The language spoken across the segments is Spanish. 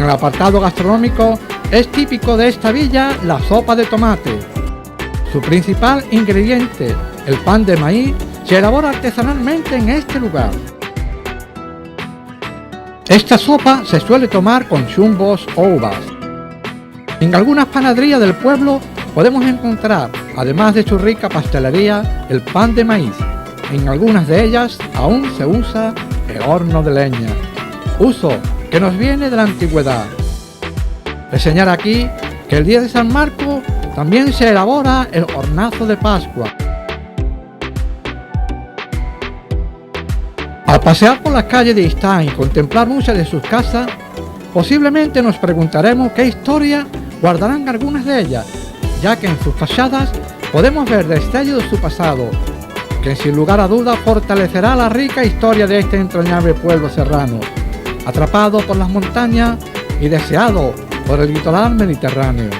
En el apartado gastronómico es típico de esta villa la sopa de tomate. Su principal ingrediente, el pan de maíz, se elabora artesanalmente en este lugar. Esta sopa se suele tomar con chumbos o uvas. En algunas panaderías del pueblo podemos encontrar, además de su rica pastelería, el pan de maíz. En algunas de ellas aún se usa el horno de leña, uso que nos viene de la antigüedad. Reseñar aquí que el día de San Marcos también se elabora el hornazo de Pascua. Al pasear por las calles de Istán y contemplar muchas de sus casas, posiblemente nos preguntaremos qué historia guardarán algunas de ellas, ya que en sus fachadas podemos ver destellos de su pasado, que sin lugar a dudas fortalecerá la rica historia de este entrañable pueblo serrano, atrapado por las montañas y deseado por el litoral mediterráneo.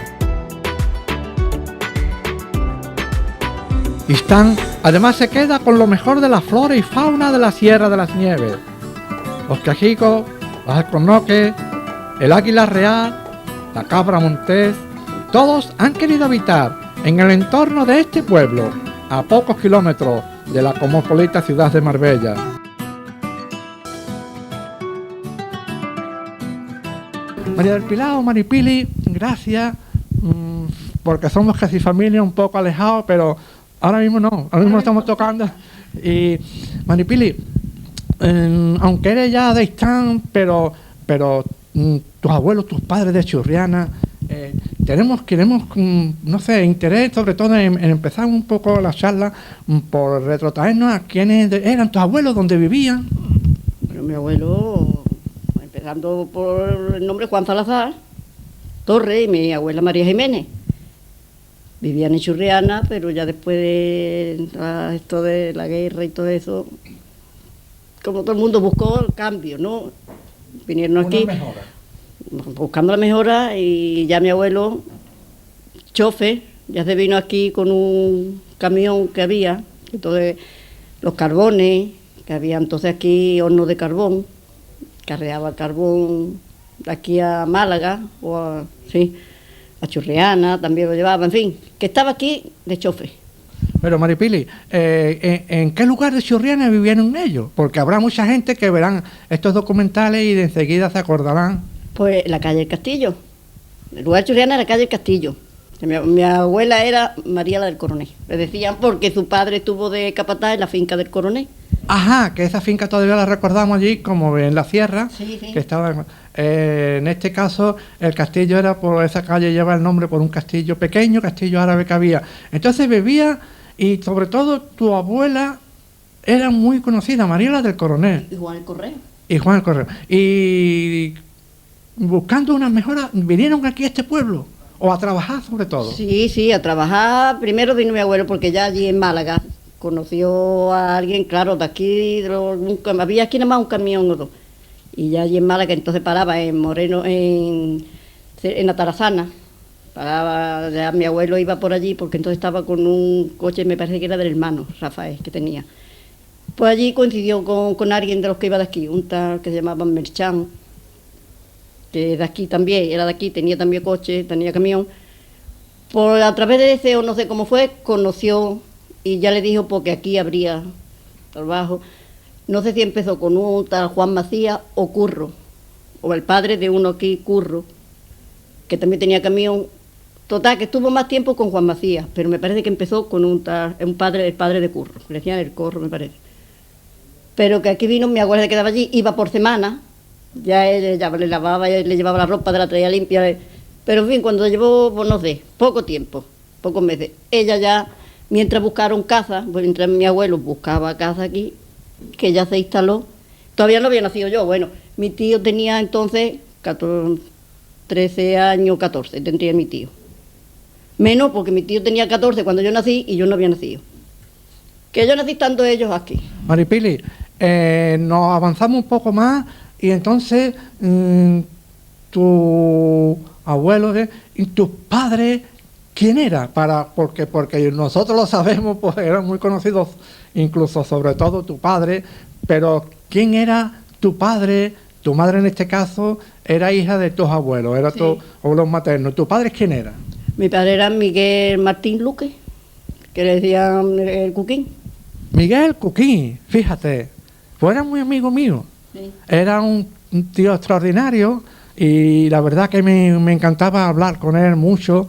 Istán además se queda con lo mejor de la flora y fauna de la Sierra de las Nieves. Los quejigos, los alcornoques, el águila real, la cabra montés, todos han querido habitar en el entorno de este pueblo, a pocos kilómetros de la cosmopolita ciudad de Marbella. María del Pilar o Maripili, gracias, porque somos casi familia, un poco alejados, pero ahora mismo no, ahora mismo estamos tocando. Y Maripili, aunque eres ya de Istán, pero tus abuelos, tus padres de Churriana, queremos, no sé, interés sobre todo en empezar un poco la charla por retrotraernos a quiénes eran tus abuelos, dónde vivían. Bueno, mi abuelo, empezando por el nombre Juan Salazar Torres, y mi abuela María Jiménez. Vivían en Churriana, pero ya después de esto de la guerra y todo eso, como todo el mundo buscó el cambio, ¿no? Vinieron aquí buscando la mejora, y ya mi abuelo, chofer, ya se vino aquí con un camión que había, entonces los carbones, que había entonces aquí horno de carbón, carreaba carbón de aquí a Málaga, o a Churriana también lo llevaba, en fin, que estaba aquí de chofer. Pero Maripili, ¿en qué lugar de Churriana vivieron ellos? Porque habrá mucha gente que verán estos documentales y de enseguida se acordarán. Pues la calle del Castillo. El lugar de Churriana era la calle del Castillo. Mi abuela era María la del Coronel. Le decían porque su padre estuvo de capataz en la finca del Coronel. Ajá, que esa finca todavía la recordamos allí, como en la sierra, sí. Que estaba... en este caso, el castillo era por esa calle, lleva el nombre por un castillo pequeño, castillo árabe que había. Entonces bebía, y sobre todo tu abuela era muy conocida, María la del Coronel. Y Juan el Correo. Y Juan el Correo. Y buscando unas mejoras, ¿vinieron aquí a este pueblo? ¿O a trabajar sobre todo? Sí, a trabajar. Primero vino mi abuelo, porque ya allí en Málaga conoció a alguien, claro, de aquí, había aquí nada más un camión o dos. Y ya allí en Málaga, entonces paraba en Moreno, en la Tarazana. Paraba, ya mi abuelo iba por allí, porque entonces estaba con un coche, me parece que era del hermano, Rafael, que tenía. Pues allí coincidió con alguien de los que iba de aquí, un tal que se llamaba Merchán, que de aquí también, era de aquí, tenía también coche, tenía camión. Por a través de ese, o no sé cómo fue, conoció, y ya le dijo porque aquí habría trabajo. No sé si empezó con un tal Juan Macías o Curro, o el padre de uno aquí, Curro, que también tenía camión. Total, que estuvo más tiempo con Juan Macías, pero me parece que empezó con el padre de Curro, le decían el Corro, me parece. Pero que aquí vino, mi abuela se quedaba allí, iba por semana, ya él ya le lavaba, ya le llevaba la ropa, de la traía limpia, pero en fin, cuando llevó, pues no sé, poco tiempo, pocos meses, ella ya, mientras buscaron casa, pues mientras mi abuelo buscaba casa aquí, que ya se instaló, todavía no había nacido yo, bueno, mi tío tenía entonces 13 años, 14, tendría mi tío. Menos porque mi tío tenía 14 cuando yo nací y yo no había nacido. Que yo nací estando ellos aquí. Maripili, nos avanzamos un poco más y entonces tu abuelo y tus padres, ¿quién era? Porque nosotros lo sabemos, pues eran muy conocidos, incluso sobre todo tu padre, pero ¿quién era tu padre, Tu madre en este caso era hija de tus abuelos, era tu abuelo materno. ¿Tu padre quién era? Mi padre era Miguel Martín Luque, que le decían el Cuquín. Miguel Cuquín, fíjate, pues era muy amigo mío. Sí. Era un tío extraordinario y la verdad que me encantaba hablar con él mucho.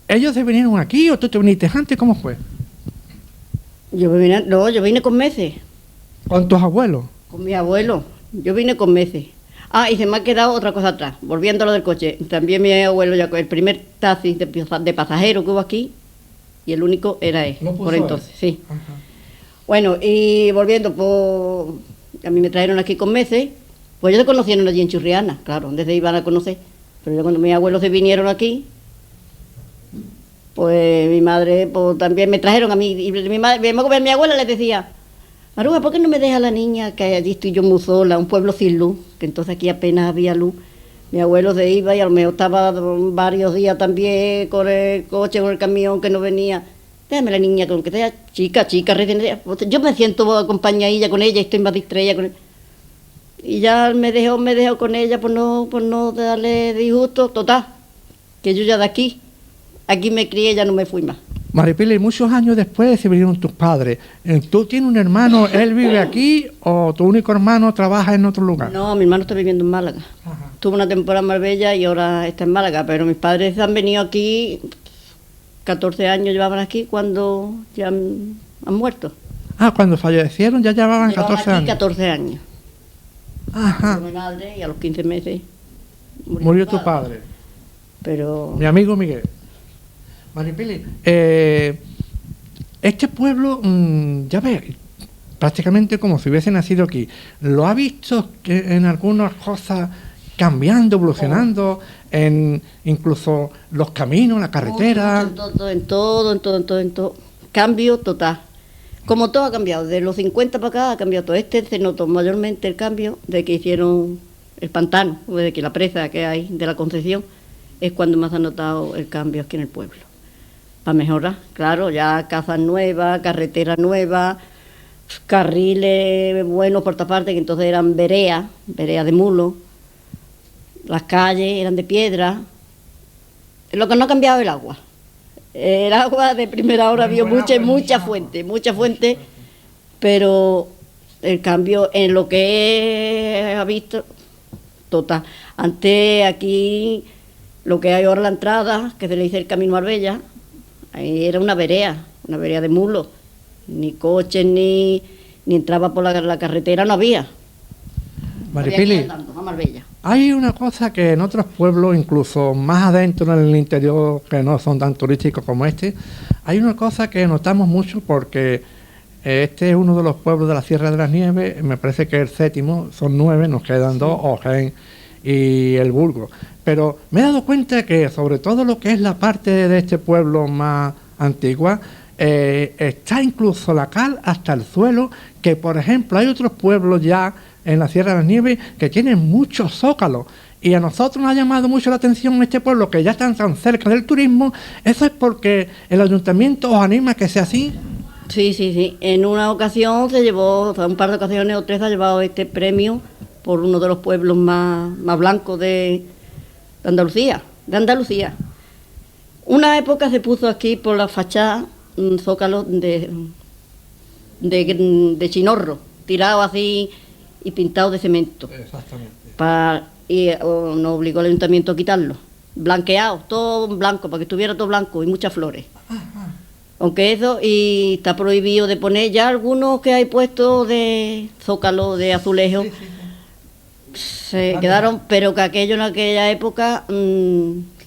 ¿Ellos se vinieron aquí o tú te viniste antes? ¿Cómo fue? Yo vine con meses, ¿Con tus abuelos? con mi abuelo. Yo vine con meses. Ah, y se me ha quedado otra cosa atrás, volviendo a lo del coche. También mi abuelo, ya el primer taxi de pasajero que hubo aquí, y el único era él, ¿Lo puso por él? entonces, sí. Ajá. Bueno, y volviendo, pues, a mí me trajeron aquí con meses, pues ellos se conocieron allí en Churriana, claro, desde iban a conocer. Pero yo cuando mis abuelos se vinieron aquí, pues mi madre, pues también me trajeron a mí, y mi abuela les decía, Maruja, ¿por qué no me deja la niña que allí estoy yo muy sola, un pueblo sin luz? Que entonces aquí apenas había luz. Mi abuelo se iba y a lo mejor estaba varios días también con el coche, con el camión que no venía. Déjame la niña, con que sea chica, recién. Yo me siento acompañadilla con ella y estoy más distraída con ella. Y ya me dejó con ella por no darle disgusto, total. Que yo ya de aquí me crié, ya no me fui más. Maripili, muchos años después se vinieron tus padres. ¿Tú tienes un hermano, él vive aquí o tu único hermano trabaja en otro lugar? No, mi hermano está viviendo en Málaga. Ajá. Tuvo una temporada en Marbella y ahora está en Málaga, pero mis padres han venido aquí, 14 años llevaban aquí cuando ya han muerto. Ah, cuando fallecieron ya llevaban Llevaban 14 aquí años. 14 años. Ajá. Murió mi madre y a los 15 meses Murió tu padre. Pero Mi amigo Miguel. Maripili, este pueblo, ya ves, prácticamente como si hubiese nacido aquí. ¿Lo ha visto que en algunas cosas cambiando, evolucionando, en incluso los caminos, la carretera? en todo. Cambio total. Como todo ha cambiado, de los 50 para acá ha cambiado todo. Se notó mayormente el cambio de que hicieron el pantano, de que la presa que hay de la Concepción, es cuando más ha notado el cambio aquí en el pueblo. Para mejorar, claro, ya casas nuevas, carreteras nuevas, carriles buenos por esta parte, que entonces eran veredas de mulo, las calles eran de piedra. Lo que no ha cambiado es el agua. El agua de primera hora había mucha fuente, pero el cambio en lo que ha visto, total. Antes aquí, lo que hay ahora la entrada, que se le dice el Camino Marbella, ahí era una vereda de mulo, ni coches, ni entraba por la carretera, no había. Maripili, Andando a Marbella. hay una cosa que en otros pueblos, incluso más adentro en el interior, que no son tan turísticos como este, hay una cosa que notamos mucho porque este es uno de los pueblos de la Sierra de las Nieves, me parece que es el 7º, son 9, nos quedan 2, Ojén y el Burgo. Pero me he dado cuenta que sobre todo lo que es la parte de este pueblo más antigua, está incluso la cal hasta el suelo, que por ejemplo hay otros pueblos ya en la Sierra de las Nieves que tienen muchos zócalos. Y a nosotros nos ha llamado mucho la atención este pueblo, que ya están tan cerca del turismo. Eso es porque el ayuntamiento os anima a que sea así. Sí. En una ocasión se llevó, o sea, un par de ocasiones o 3 ha llevado este premio por uno de los pueblos más blancos de Andalucía. Una época se puso aquí por la fachada un zócalo de chinorro, tirado así y pintado de cemento. Exactamente. Nos obligó el ayuntamiento a quitarlo. Blanqueado, todo blanco, para que estuviera todo blanco y muchas flores. Aunque eso, y está prohibido de poner ya algunos que hay puestos de zócalo, de azulejo. Se quedaron, pero que aquello en aquella época,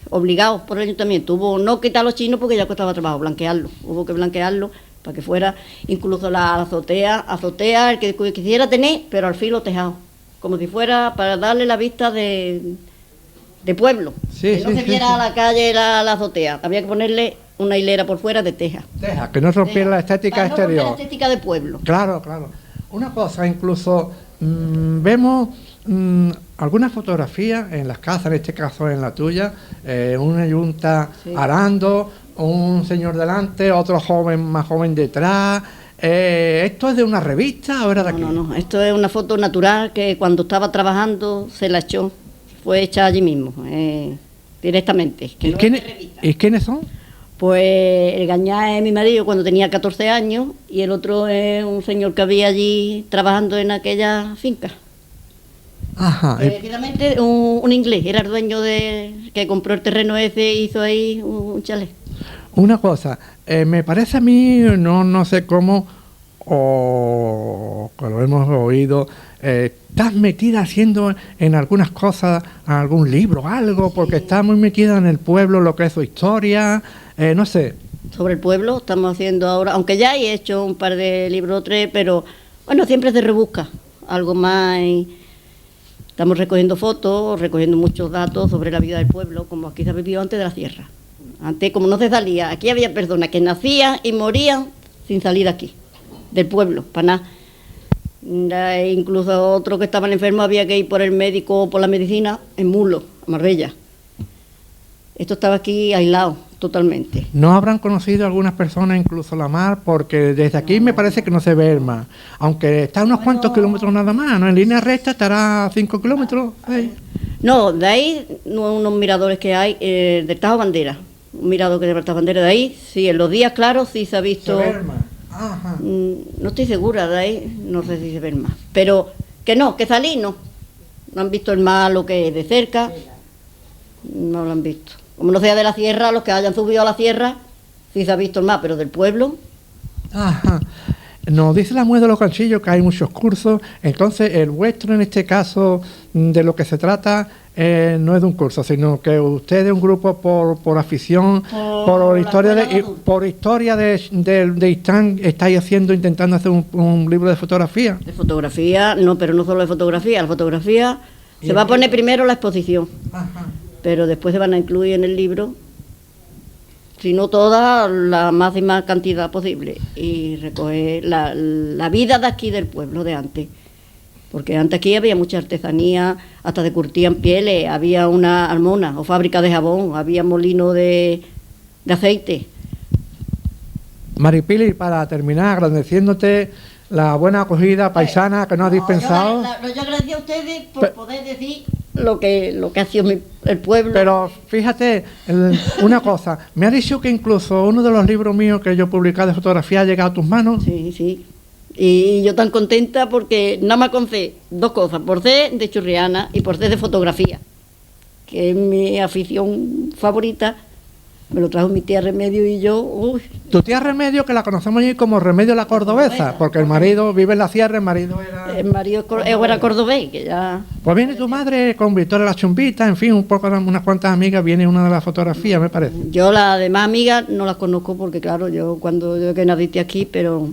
obligados por el ayuntamiento. Hubo no quitar los chinos porque ya costaba trabajo, blanquearlo. Hubo que blanquearlo para que fuera incluso la azotea, el que quisiera tener, pero al filo tejado. Como si fuera para darle la vista de pueblo. Que no se viera a la calle la azotea. Había que ponerle una hilera por fuera de teja. Deja, que no rompiera la estética exterior. No la estética de pueblo. Claro. Una cosa, incluso vemos algunas fotografías en las casas, en este caso en la tuya, una yunta arando, un señor delante, otro joven más joven detrás, ¿Esto es de una revista o era de aquí? No, esto es una foto natural que cuando estaba trabajando se la echó, fue hecha allí mismo, directamente. Que ¿Y, no quiénes, es de revista. ¿Y quiénes son? Pues el Gañá es mi marido cuando tenía 14 años y el otro es un señor que había allí trabajando en aquella finca. Ajá. Precisamente un inglés, era el dueño de que compró el terreno ese e hizo ahí un chalet. Una cosa, me parece a mí, no sé cómo, o que lo hemos oído, estás metida haciendo en algunas cosas, algún libro, algo, porque estás muy metida en el pueblo, lo que es su historia, no sé. Sobre el pueblo estamos haciendo ahora, aunque ya he hecho un par de libros o tres, pero bueno, siempre se rebusca algo más. Estamos recogiendo fotos, recogiendo muchos datos sobre la vida del pueblo, como aquí se ha vivido antes de la sierra. Antes, como no se salía, aquí había personas que nacían y morían sin salir de aquí, del pueblo, para nada. Incluso otro que estaban enfermos había que ir por el médico o por la medicina en Mulo, a Marbella. Esto estaba aquí aislado totalmente. ¿No habrán conocido algunas personas, incluso la mar? Porque desde aquí me parece que no se ve el mar, aunque está a unos cuantos kilómetros nada más, ¿no? En línea recta estará a 5 kilómetros. No, de ahí unos miradores que hay del Tajo Bandera. Un mirador que del Tajo Bandera de ahí, sí, en los días claros sí se ha visto. Se ve el mar. Ajá. No estoy segura de ahí, no sé si se ve el mar. Pero que no, que salí no. No han visto el mar, lo que es de cerca. No lo han visto. Como no sea de la sierra, los que hayan subido a la sierra, sí se ha visto el mar, pero del pueblo. Ajá. Nos dice la Muez de los Ganchillos que hay muchos cursos, entonces el vuestro en este caso, de lo que se trata, no es de un curso, sino que usted es un grupo por afición, por historia de Istán, estáis intentando hacer un libro de fotografía. De fotografía, no, pero no solo de fotografía, la fotografía se va a poner primero la exposición. Ajá. Pero después se van a incluir en el libro, si no toda, la máxima cantidad posible, y recoger la vida de aquí del pueblo de antes. Porque antes aquí había mucha artesanía, hasta de curtían pieles, había una almona o fábrica de jabón, había molino de aceite. Maripili, para terminar, agradeciéndote la buena acogida paisana que nos ha dispensado. Yo agradezco a ustedes por poder decir lo que ha sido el pueblo. Pero fíjate, una cosa, me ha dicho que incluso uno de los libros míos que yo he publicado de fotografía ha llegado a tus manos. Sí, sí. Y yo tan contenta porque nada más con C, dos cosas, por C de churriana y por C de fotografía, que es mi afición favorita. Me lo trajo mi tía Remedio y yo. Uy. Tu tía Remedio, que la conocemos allí como Remedio la Cordobesa, porque el marido vive en la sierra, el marido era cordobés, que ya. Pues viene tu madre con Victoria la Chumbita, en fin, unas cuantas amigas, viene una de las fotografías, me parece. Yo las demás amigas no las conozco porque, claro, yo que naciste aquí, pero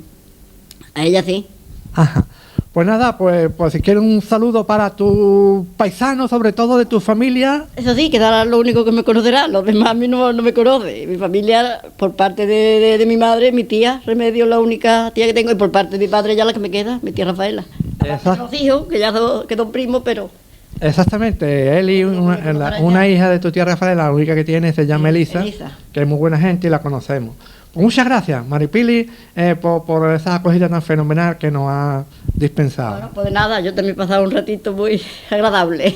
a ella sí. Ajá. Pues nada, pues si quieres un saludo para tus paisanos, sobre todo de tu familia. Eso sí, que será lo único que me conocerá, los demás a mí no me conocen. Mi familia, por parte de mi madre, mi tía Remedio es la única tía que tengo, y por parte de mi padre ya la que me queda, mi tía Rafaela. Aparte los hijos, que ya quedó primos, pero... Exactamente, él y una hija de tu tía Rafaela, la única que tiene, se llama Elisa, que es muy buena gente y la conocemos. Pues muchas gracias, Maripili, por esa acogida tan fenomenal que nos ha dispensado. Bueno, pues de nada, yo también he pasado un ratito muy agradable.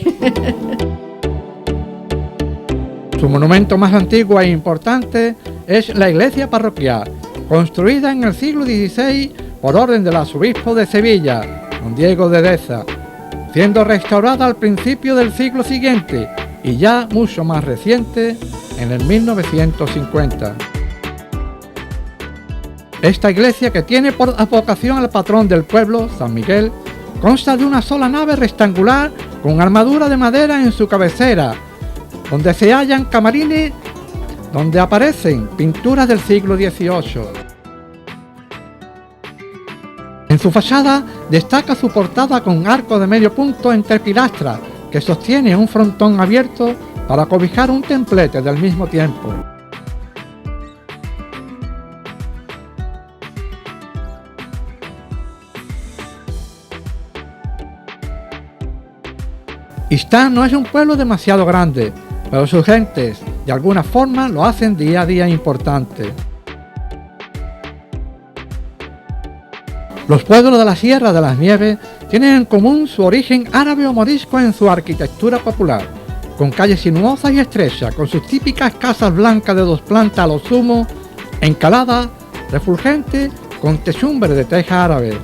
Su monumento más antiguo e importante es la iglesia parroquial, construida en el siglo XVI por orden del arzobispo de Sevilla, don Diego de Deza, siendo restaurada al principio del siglo siguiente y ya mucho más reciente, en el 1950. Esta iglesia, que tiene por advocación al patrón del pueblo, San Miguel, consta de una sola nave rectangular con armadura de madera en su cabecera, donde se hallan camarines donde aparecen pinturas del siglo XVIII. En su fachada destaca su portada con arco de medio punto entre pilastras, que sostiene un frontón abierto para cobijar un templete del mismo tiempo. Istán no es un pueblo demasiado grande, pero sus gentes, de alguna forma, lo hacen día a día importante. Los pueblos de la Sierra de las Nieves tienen en común su origen árabe o morisco en su arquitectura popular, con calles sinuosas y estrechas, con sus típicas casas blancas de 2 plantas a lo sumo, encaladas, refulgentes, con techumbre de teja árabe.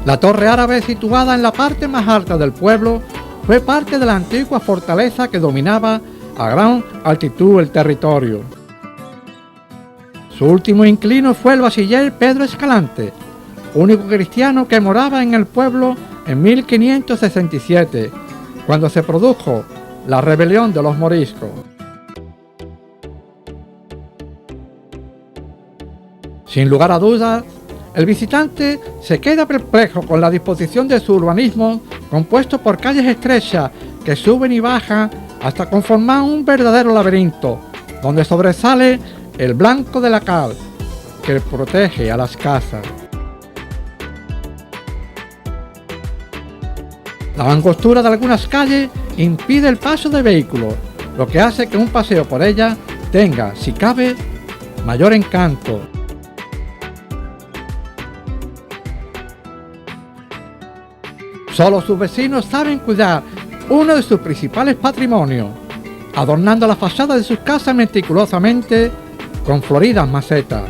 La torre árabe, situada en la parte más alta del pueblo, fue parte de la antigua fortaleza que dominaba a gran altitud el territorio. Su último inquilino fue el bachiller Pedro Escalante, único cristiano que moraba en el pueblo en 1567, cuando se produjo la rebelión de los moriscos. Sin lugar a dudas, el visitante se queda perplejo con la disposición de su urbanismo, compuesto por calles estrechas que suben y bajan hasta conformar un verdadero laberinto, donde sobresale el blanco de la cal que protege a las casas. La angostura de algunas calles impide el paso de vehículos, lo que hace que un paseo por ellas tenga, si cabe, mayor encanto. Solo sus vecinos saben cuidar uno de sus principales patrimonios, adornando la fachada de sus casas meticulosamente con floridas macetas.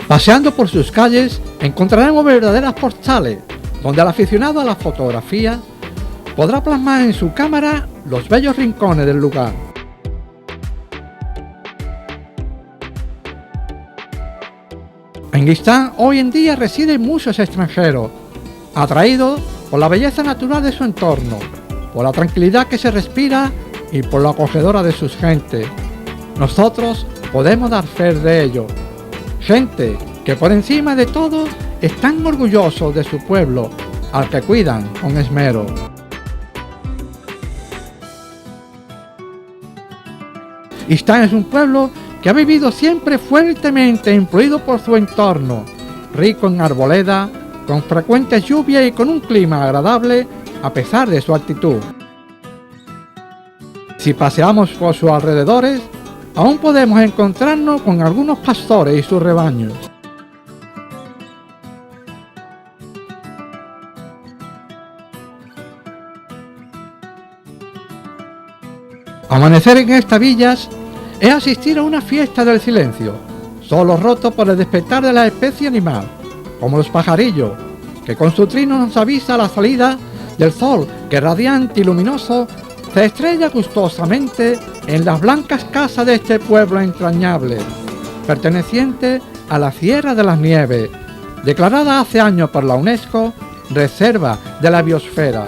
Paseando por sus calles encontraremos verdaderas postales, donde el aficionado a la fotografía podrá plasmar en su cámara los bellos rincones del lugar. En Guistán hoy en día residen muchos extranjeros, atraídos por la belleza natural de su entorno, por la tranquilidad que se respira y por lo acogedora de sus gentes. Nosotros podemos dar fe de ello. Gente que por encima de todo están orgullosos de su pueblo, al que cuidan con esmero. Guistán es un pueblo que ha vivido siempre fuertemente influido por su entorno, rico en arboleda, con frecuentes lluvias y con un clima agradable a pesar de su altitud. Si paseamos por sus alrededores, aún podemos encontrarnos con algunos pastores y sus rebaños. Amanecer en estas villas es asistir a una fiesta del silencio, solo roto por el despertar de la especie animal, como los pajarillos, que con su trino nos avisa la salida del sol que radiante y luminoso se estrella gustosamente en las blancas casas de este pueblo entrañable, perteneciente a la Sierra de las Nieves, declarada hace años por la UNESCO Reserva de la Biosfera.